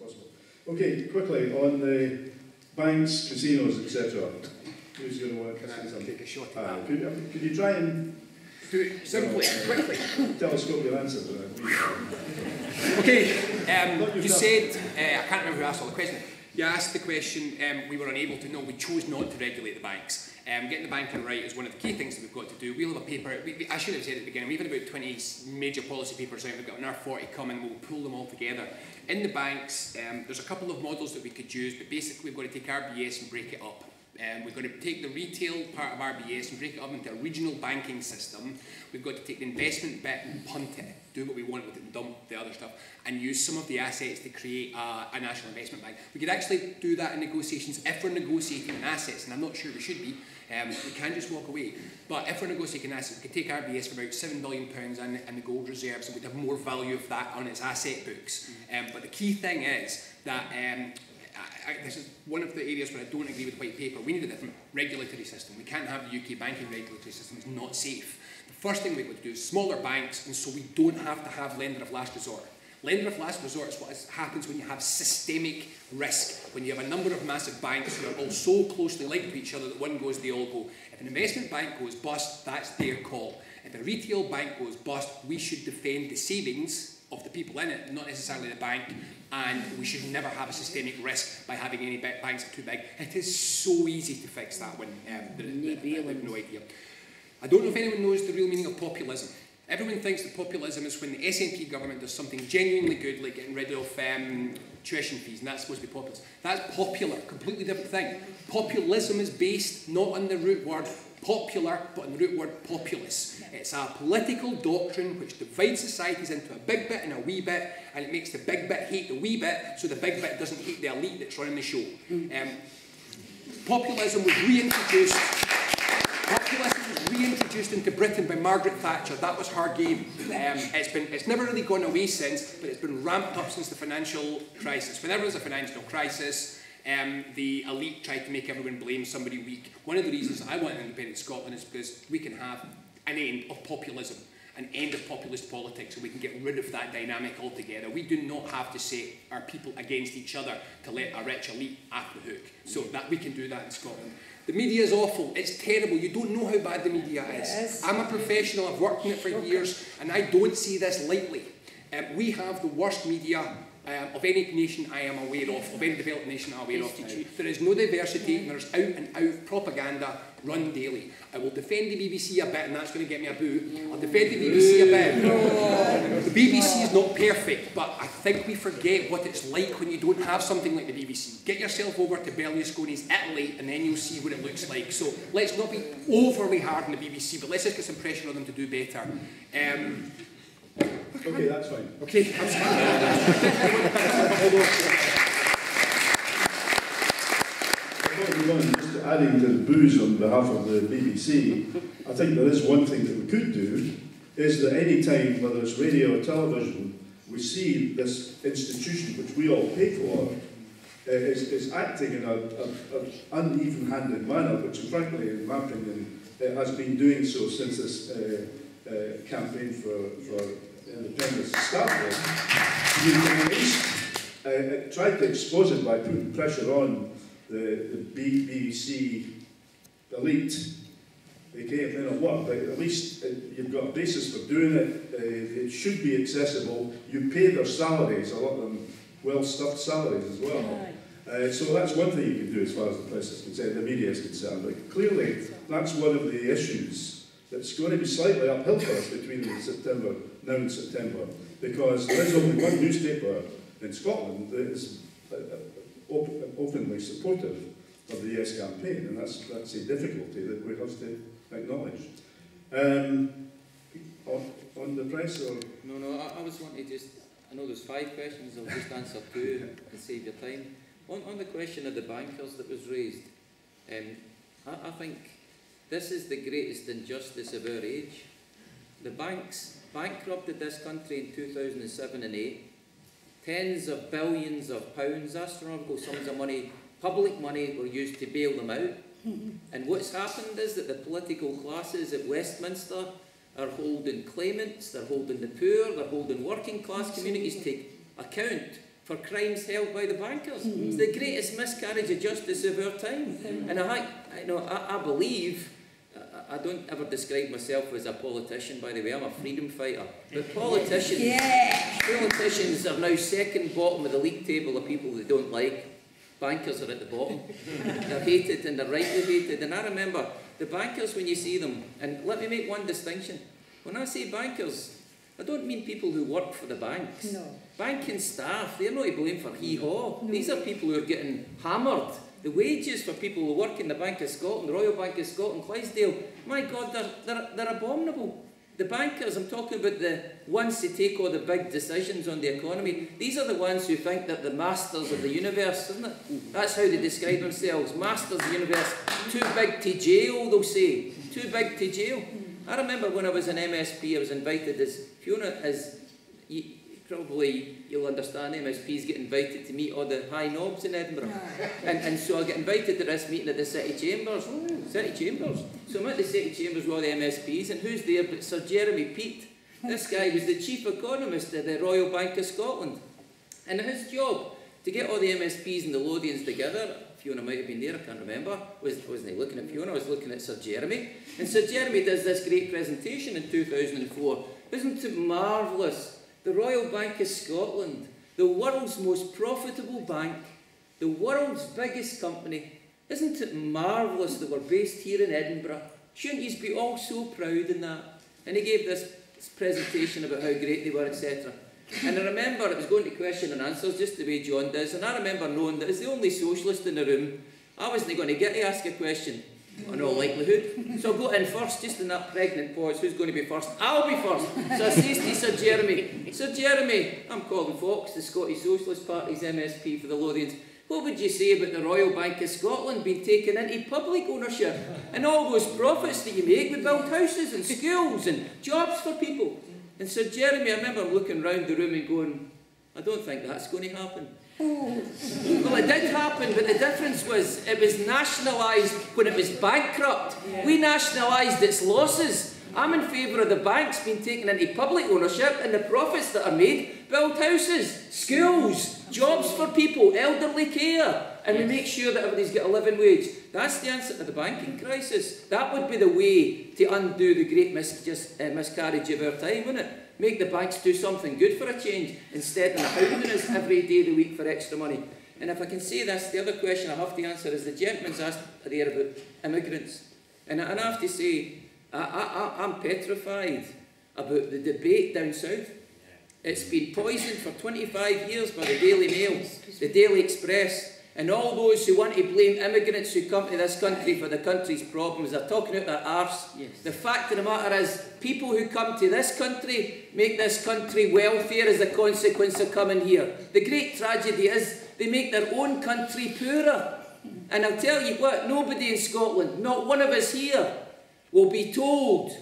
possible. Okay, quickly, on the banks, casinos, etc. Who's going to want to say something? Take a shot at that. Could you try and do it simply, quickly? Telescope your answer. Okay, you said, I can't remember who asked all the question. You asked the question, we were unable to, no, we chose not to regulate the banks. Getting the banking right is one of the key things that we've got to do. We'll have a paper, I should have said at the beginning, we've had about 20 major policy papers out, we've got another 40 coming, we'll pull them all together. In the banks, there's a couple of models that we could use, but basically we've got to take RBS and break it up. We've got to take the retail part of RBS and break it up into a regional banking system. We've got to take the investment bit and punt it, do what we want with it and dump the other stuff, and use some of the assets to create a national investment bank. We could actually do that in negotiations if we're negotiating in assets, and I'm not sure we should be. We can't just walk away. But if we're negotiating assets, we could take RBS for about £7 billion and the gold reserves, and we'd have more value of that on its asset books. But the key thing is that this is one of the areas where I don't agree with the white paper. We need a different regulatory system. We can't have the UK banking regulatory system. It's not safe. The first thing we've got to do is smaller banks, and so we don't have to have lender of last resort. Lender of last resort is what happens when you have systemic risk, when you have a number of massive banks who are all so closely linked to each other that one goes, they all go. If an investment bank goes bust, that's their call. If a retail bank goes bust, we should defend the savings of the people in it, not necessarily the bank, and we should never have a systemic risk by having any banks that are too big. It is so easy to fix that one. I have no idea. I don't know if anyone knows the real meaning of populism. Everyone thinks that populism is when the SNP government does something genuinely good, like getting rid of tuition fees, and that's supposed to be populist. That's popular, completely different thing. Populism is based not on the root word popular, but on the root word populace. It's a political doctrine which divides societies into a big bit and a wee bit, and it makes the big bit hate the wee bit, so the big bit doesn't hate the elite that's running the show. Populism was reintroduced. Into Britain by Margaret Thatcher. That was her game. It's never really gone away since, but it's been ramped up since the financial crisis. Whenever there's a financial crisis, the elite tried to make everyone blame somebody weak. One of the reasons I want an independent Scotland is because we can have an end of populism, an end of populist politics, and we can get rid of that dynamic altogether. We do not have to set our people against each other to let a rich elite off the hook. So that we can do that in Scotland. The media is awful. It's terrible. You don't know how bad the media is. Yes. I'm a professional. I've worked in it for years, and I don't see this lightly. We have the worst media of any nation I am aware of any developed nation I'm aware of now. There is no diversity, and there's out-and-out propaganda run daily. I will defend the BBC a bit, and that's going to get me a boo. I'll defend the BBC a bit. The BBC is not perfect, but I think we forget what it's like when you don't have something like the BBC. Get yourself over to Berlusconi's Italy, and then you'll see what it looks like. So let's not be overly hard on the BBC, but let's just get some pressure on them to do better. Okay, that's fine. Okay, just adding to the boos on behalf of the BBC, I think there is one thing that we could do, is that any time, whether it's radio or television, we see this institution, which we all pay for, is acting in an uneven-handed manner, which frankly, in my opinion, has been doing so since this campaign for independence started. You can at least try to expose it by putting pressure on the BBC elite. They may not work, but at least you've got a basis for doing it. It should be accessible. You pay their salaries, a lot of them well-stuffed salaries as well. So that's one thing you can do as far as the press is concerned, the media is concerned. But clearly, that's one of the issues that's going to be slightly uphill for us between now and September, because there is only one newspaper in Scotland that is openly supportive of the Yes campaign, and that's a difficulty that we have to acknowledge. On the press, or no, I was wanting to just. I know there's 5 questions. I'll just answer 2 and save your time. On the question of the bankers that was raised, I think this is the greatest injustice of our age. The banks bankrupted this country in 2007 and 8. Tens of billions of pounds, astronomical sums of money, public money, were used to bail them out. And what's happened is that the political classes at Westminster are holding claimants, they're holding the poor, they're holding working class communities to account for crimes held by the bankers. It's the greatest miscarriage of justice of our time. And I believe, I don't ever describe myself as a politician, by the way, I'm a freedom fighter. But politicians are now second bottom of the league table of people they don't like. Bankers are at the bottom. They're hated, and they're rightly hated. And I remember the bankers, when you see them, and let me make one distinction. When I say bankers, I don't mean people who work for the banks. No. Banking staff, they're not to blame for hee-haw. No. These are people who are getting hammered. The wages for people who work in the Bank of Scotland, the Royal Bank of Scotland, Clydesdale, my God, they're abominable. The bankers, I'm talking about the ones who take all the big decisions on the economy. These are the ones who think that the masters of the universe, isn't it? That's how they describe themselves, masters of the universe. Too big to jail, they'll say. Too big to jail. I remember when I was an MSP, I was invited as Fiona, probably you'll understand, MSPs get invited to meet all the high knobs in Edinburgh. And so I get invited to this meeting at the City Chambers. City Chambers. So I'm at the City Chambers with all the MSPs, and who's there but Sir Jeremy Peat? This guy was the chief economist at the Royal Bank of Scotland. And his job, to get all the MSPs and the Lothians together, Fiona might have been there, I can't remember, wasn't he looking at Fiona, I was looking at Sir Jeremy. And Sir Jeremy does this great presentation in 2004. Isn't it marvellous? The Royal Bank of Scotland, the world's most profitable bank, the world's biggest company. Isn't it marvellous that we're based here in Edinburgh? Shouldn't you be all so proud in that? And he gave this presentation about how great they were, etc. And I remember it was going to question and answers, just the way John does, and I remember knowing that as the only socialist in the room, I wasn't going to get to ask a question, in all likelihood. So I'll go in first, just in that pregnant pause. Who's going to be first? I'll be first. So I says to Sir Jeremy, I'm Colin Fox, the Scottish Socialist Party's MSP for the Lothians. What would you say about the Royal Bank of Scotland being taken into public ownership? And all those profits that you make would build houses and schools and jobs for people. And Sir Jeremy, I remember looking round the room and going, I don't think that's going to happen. Well, it did happen, but the difference was it was nationalised when it was bankrupt. We nationalised its losses. I'm in favour of the banks being taken into public ownership, and the profits that are made build houses, schools, jobs for people, elderly care, and we make sure that everybody's got a living wage. That's the answer to the banking crisis. That would be the way to undo the great miscarriage of our time, wouldn't it? Make the banks do something good for a change, instead of hounding us every day of the week for extra money. And if I can say this, the other question I have to answer is the gentleman's asked there about immigrants. And I have to say, I'm petrified about the debate down south. It's been poisoned for 25 years by the Daily Mail, the Daily Express, and all those who want to blame immigrants who come to this country for the country's problems. They're talking out their arse. Yes. The fact of the matter is, people who come to this country make this country wealthier as a consequence of coming here. The great tragedy is they make their own country poorer. And I'll tell you what, nobody in Scotland, not one of us here, will be told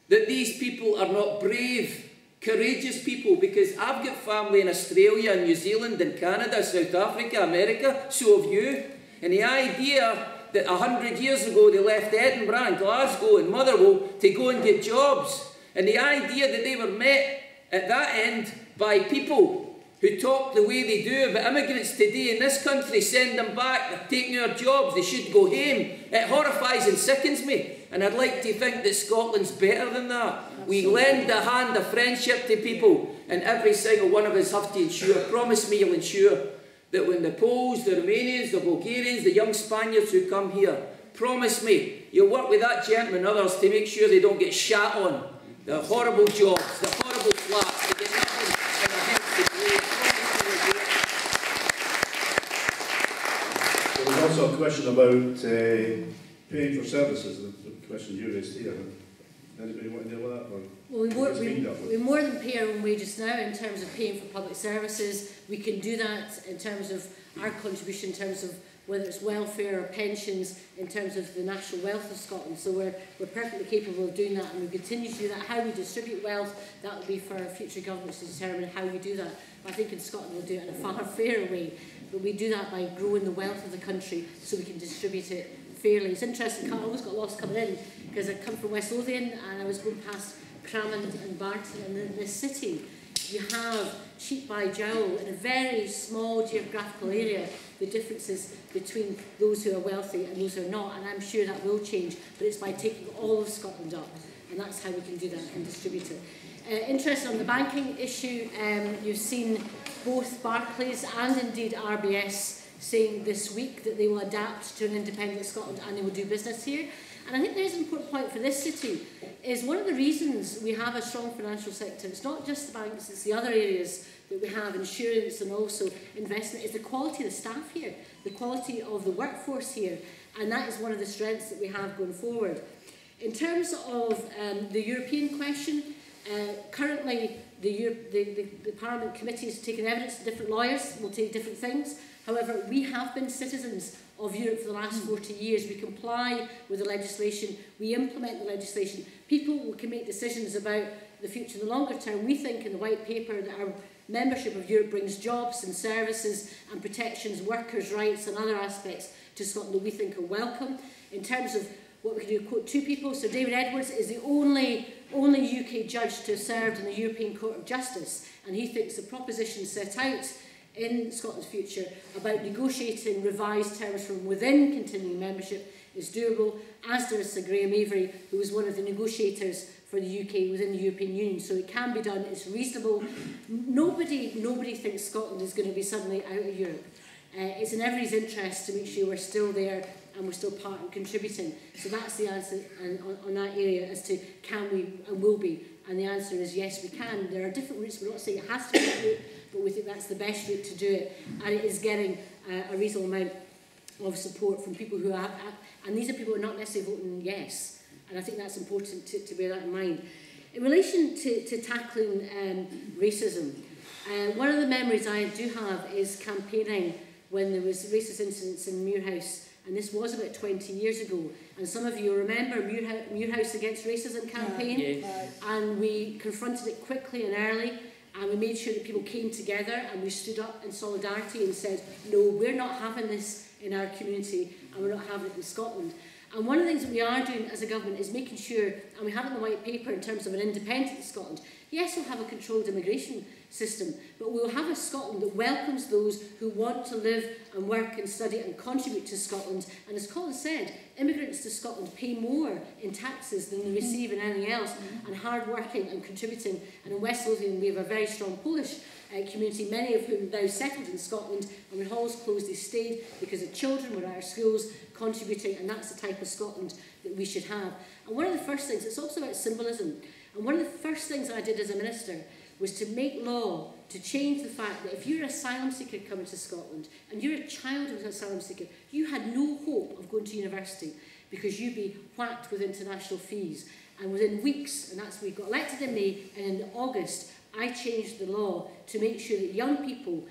that these people are not brave, courageous people, because I've got family in Australia, New Zealand and Canada, South Africa, America, so have you. And the idea that 100 years ago they left Edinburgh and Glasgow and Motherwell to go and get jobs, and the idea that they were met at that end by people who talk the way they do about immigrants today in this country, send them back, they're taking our jobs, they should go home. It horrifies and sickens me. And I'd like to think that Scotland's better than that. We lend a hand of friendship to people, and every single one of us have to ensure, promise me you'll ensure, that when the Poles, the Romanians, the Bulgarians, the young Spaniards who come here, promise me you'll work with that gentleman and others to make sure they don't get shat on. The horrible jobs, the horrible flats, they get nothing in their heads to play. There was also a question about paying for services, the question you raised here. Anybody want to deal with that? Or we more than pay our own wages now in terms of paying for public services. We can do that in terms of our contribution, in terms of whether it's welfare or pensions, in terms of the national wealth of Scotland. So we're perfectly capable of doing that, and we continue to do that. How we distribute wealth, that will be for future governments to determine how we do that. I think in Scotland we'll do it in a far fairer way, but we do that by growing the wealth of the country so we can distribute it fairly. It's interesting, I always got lost coming in because I come from West Lothian and I was going past Crammond and Barton and in this city. you have cheek by jowl in a very small geographical area, the differences between those who are wealthy and those who are not, and I'm sure that will change, but it's by taking all of Scotland up, and that's how we can do that and distribute it. Interest on the banking issue, you've seen both Barclays and indeed RBS saying this week that they will adapt to an independent Scotland and they will do business here. And I think there's an important point for this city, is one of the reasons we have a strong financial sector, it's not just the banks, it's the other areas that we have, insurance and also investment, is the quality of the staff here, the quality of the workforce here, and that is one of the strengths that we have going forward. In terms of the European question, currently the Parliament committee is taking evidence, different lawyers will take different things. However, we have been citizens of Europe for the last 40 years. We comply with the legislation, we implement the legislation. People can make decisions about the future in the longer term. We think in the white paper that our membership of Europe brings jobs and services and protections, workers' rights and other aspects to Scotland that we think are welcome. In terms of what we can do, quote two people. So David Edwards is the only UK judge to have served in the European Court of Justice, and he thinks the proposition set out in Scotland's future about negotiating revised terms from within continuing membership is doable, as does Sir Graham Avery, who was one of the negotiators for the UK within the European Union. So it can be done, it's reasonable. Nobody thinks Scotland is going to be suddenly out of Europe. It's in everybody's interest to make sure we're still there and we're still part and contributing. So that's the answer on that area as to can we and will be. And the answer is yes, we can. There are different routes. We're not saying it has to be that route, but we think that's the best route to do it. And it is getting a reasonable amount of support from people who are, and these are people who are not necessarily voting yes. And I think that's important to bear that in mind. In relation to tackling racism, one of the memories I do have is campaigning when there was racist incidents in Muirhouse, and this was about 20 years ago. And some of you remember Muirhouse Against Racism campaign, Yes. And we confronted it quickly and early, and we made sure that people came together and we stood up in solidarity and said, no, we're not having this in our community and we're not having it in Scotland. And one of the things that we are doing as a government is making sure, and we have it in the white paper in terms of an independent Scotland, yes, we'll have a controlled immigration system, but we'll have a Scotland that welcomes those who want to live and work and study and contribute to Scotland. And as Colin said, immigrants to Scotland pay more in taxes than they receive in anything else, and hard working and contributing. And in West Lothian we have a very strong Polish community, many of whom now settled in Scotland, and when halls closed they stayed because the children were at our schools contributing, and that's the type of Scotland that we should have. And one of the first things, it's also about symbolism, and one of the first things I did as a minister was to make law to change the fact that if you're an asylum seeker coming to Scotland and you're a child of an asylum seeker, you had no hope of going to university because you'd be whacked with international fees. And within weeks, and that's we got elected in May, and in August I changed the law to make sure that young people,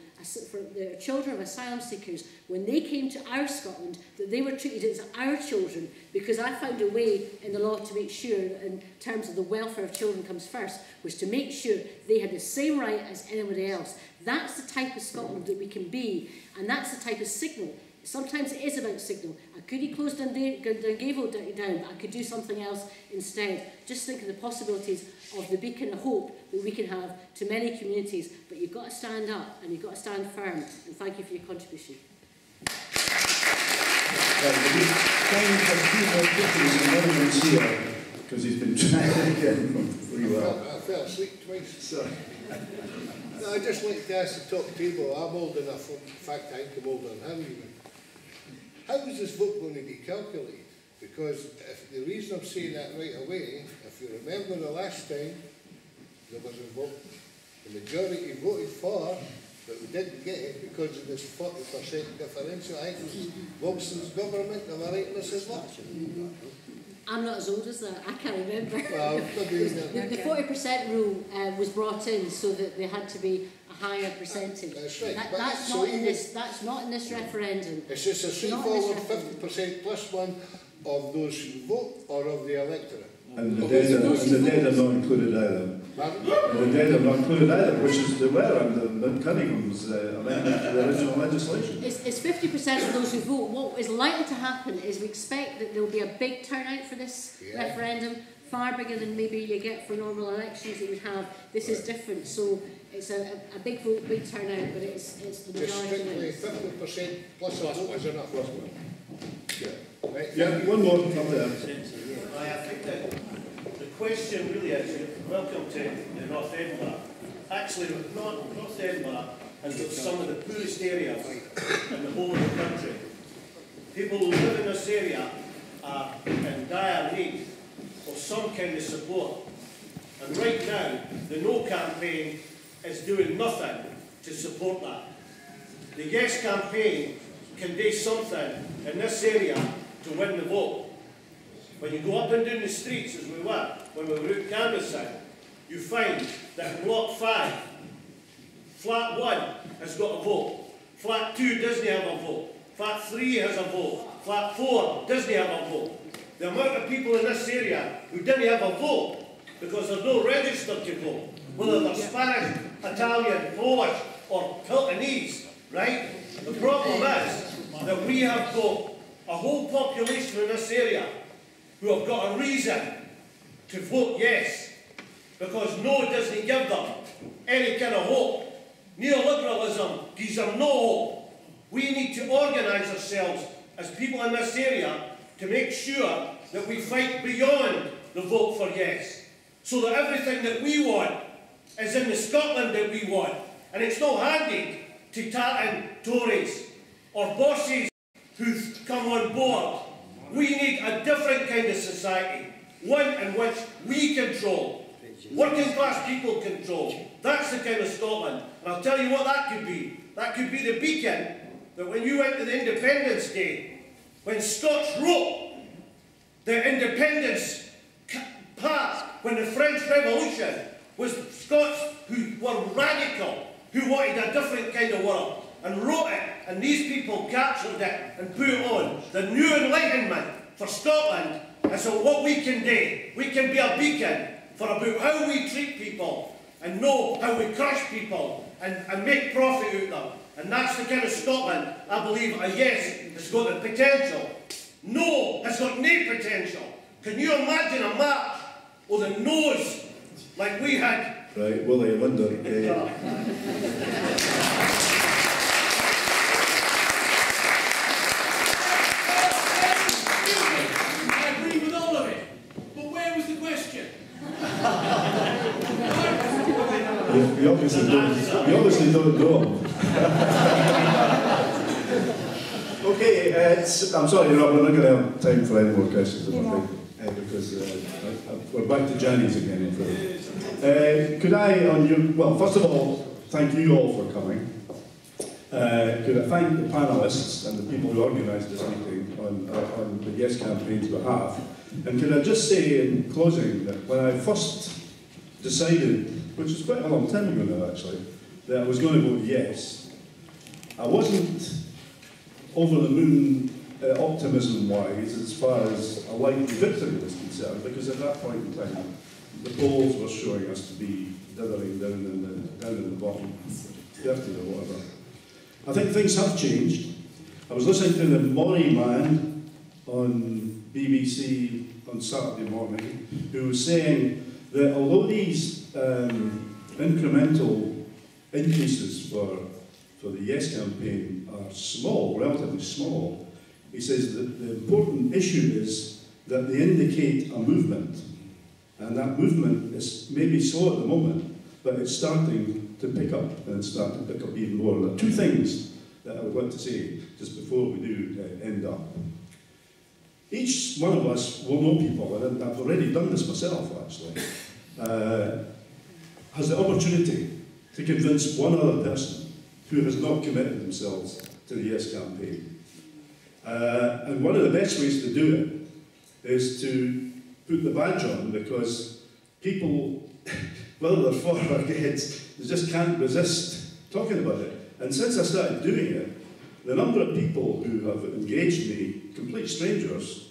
for the children of asylum seekers, when they came to our Scotland, that they were treated as our children, because I found a way in the law to make sure, in terms of the welfare of children comes first, was to make sure they had the same right as anybody else. That's the type of Scotland that we can be, and that's the type of signal. Sometimes it is about signal. I could close Dungavel down, but I could do something else instead. Just think of the possibilities of the beacon of hope that we can have to many communities. But you've got to stand up and you've got to stand firm. And thank you for your contribution. Because he's been trying to get him pretty well. I fell asleep twice. Sorry. No, I'd just like to ask the top table, I'm old enough, in fact I think I'm older than him even. How is this vote going to be calculated? Because if the reason I'm saying that right away, if you remember the last time there was a vote, the majority voted for, but we didn't get it because of this 40% differential. I think it was Wilson's government, am I right in this as well? I'm not as old as that, I can't remember. Well, the 40% rule was brought in so that there had to be a higher percentage. That's right. That's not in this referendum. It's just a straightforward 50% plus one of those who vote or of the electorate. And the dead are not included either. The dead are not included either, which is they were under Cunningham's amendment to the original legislation. It's 50% of those who vote. What is likely to happen is we expect that there will be a big turnout for this referendum. far bigger than maybe you get for normal elections that you would have. This is different, so it's a big vote, big turnout, but it's the majority. Just strictly 50% plus a vote is enough. Right. Yeah, one more from there. I think that the question really is, welcome to the North Edinburgh. Actually, North Edinburgh has got some of the poorest areas in the whole of the country. People who live in this area are in dire need of some kind of support. And right now, the No campaign is doing nothing to support that. The Yes campaign can do something in this area to win the vote. When you go up and down the streets, as we were, when we were out canvassing, you find that in Block 5, Flat 1 has got a vote, Flat 2 doesn't have a vote, Flat 3 has a vote, Flat 4 doesn't have a vote. The amount of people in this area who didn't have a vote because they're not registered to vote, whether they're Spanish, Italian, Polish or Hiltonese, right? The problem is that we have got a whole population in this area who have got a reason to vote yes, because no doesn't give them any kind of hope. Neoliberalism gives them no hope. We need to organise ourselves as people in this area to make sure that we fight beyond the vote for yes, so that everything that we want is in the Scotland that we want, and it's not handy to tartan Tories or bosses who come on board. We need a different kind of society, one in which we control, working class people control. That's the kind of Scotland. And I'll tell you what that could be. That could be the beacon that when you went to the Independence Day, when Scots wrote the independence part, when the French Revolution was Scots who were radical, who wanted a different kind of world, and wrote it, and these people captured it and put it on. The new enlightenment for Scotland is what we can do. We can be a beacon for about how we treat people and know how we crush people and make profit out of them. And that's the kind of Scotland I believe a yes has got the potential. No has got no potential. Can you imagine a march with a nose like we had? Right, Willie, I wonder. I agree with all of it, but where was the question? You obviously don't know. Okay, I'm sorry, Rob, we're not going to have time for any more questions, I'm afraid, because we're back to Janice again, I'm afraid. Could I, well, first of all, thank you all for coming. Could I thank the panellists and the people who organised this meeting on the Yes campaign's behalf? And could I just say in closing that when I first decided, which was quite a long time ago now actually, that I was going to vote yes, I wasn't over the moon optimism-wise as far as a likely victory was concerned, because at that point in time the polls were showing us to be dithering down in the bottom 30 or whatever. I think things have changed. I was listening to the Maury man on BBC on Saturday morning, who was saying that although these incremental increases for the Yes campaign are small, relatively small, he says that the important issue is that they indicate a movement. And that movement is maybe slow at the moment, but it's starting to pick up, and it's starting to pick up even more. There are two things that I would like to say just before we do end up. Each one of us will know people, and I've already done this myself actually, has the opportunity to convince one other person who has not committed themselves to the Yes campaign. And one of the best ways to do it is to put the badge on, because people, whether they're for or against, they just can't resist talking about it. And since I started doing it, the number of people who have engaged me, complete strangers,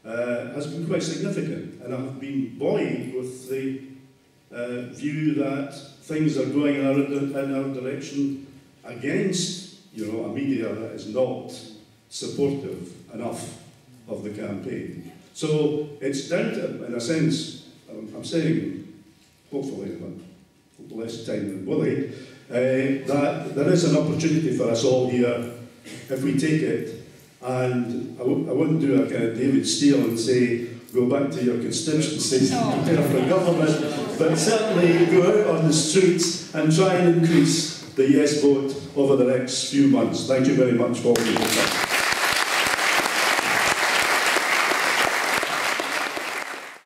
has been quite significant. And I've been buoyed with the view that things are going in our direction against, a media that is not supportive enough of the campaign. So it's down to, in a sense, I'm saying, hopefully in less time than Willie, that there is an opportunity for us all here if we take it. And I wouldn't do a kind of David Steele and say, go back to your constituencies and prepare for government, but certainly go out on the streets and try and increase the yes vote over the next few months. Thank you very much for all your time.